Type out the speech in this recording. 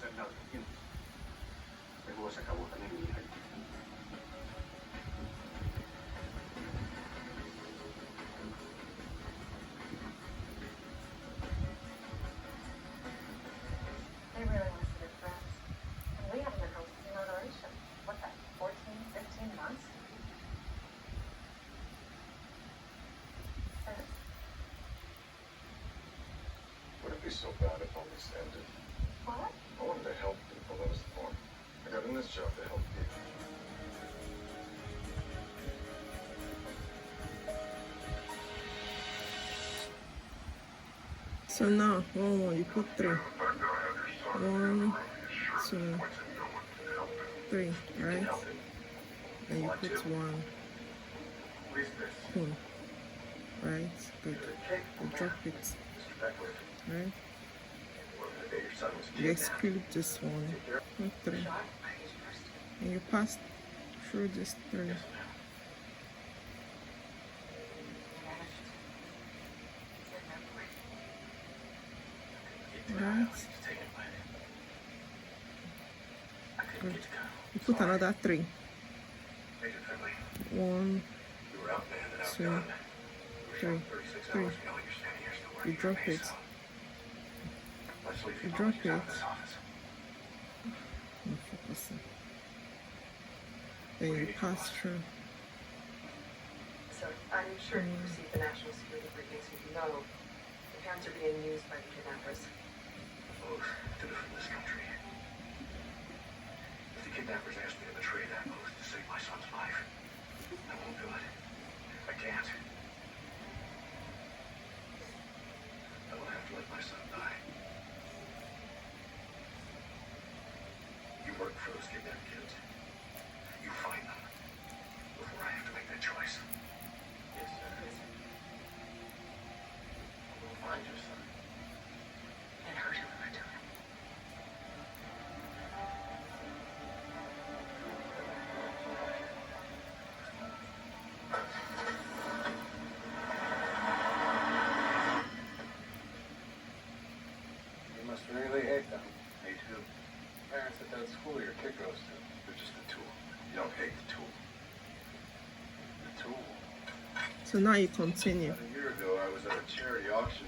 They really want to be friends. And we haven't been hosting in a relation. What's that, 14, 15 months? Would it be so bad if all this ended? What? I wanted to help people, that was the point. I got in this job to help people. So now, oh, you put 3. 1, 2, 3, right? And you put 1. Cool. Right? Good. You drop it. Right? You exclude this one. Put 3. And you pass through this 3. Right? Good. You put another 3. 1, 2, 3. 3. You drop it. You drop it. I'm focusing. Then you pass through. So I'm sure you received the national security briefings, so you know the parents are being used by the kidnappers. Oath to defend this country. If the kidnappers ask me to betray that oath to save my son's life, I won't do it. I can't. I don't have to let my son die. You work for those kidnapped kids. You find them before I have to make that choice. Yes, sir. We'll find your son. And hurt him when I do it. You must really hate them. Me too. Parents at that school your kid goes to, they're just a tool. You don't hate the tool. The tool. So now you continue. About a year ago, I was at a charity auction.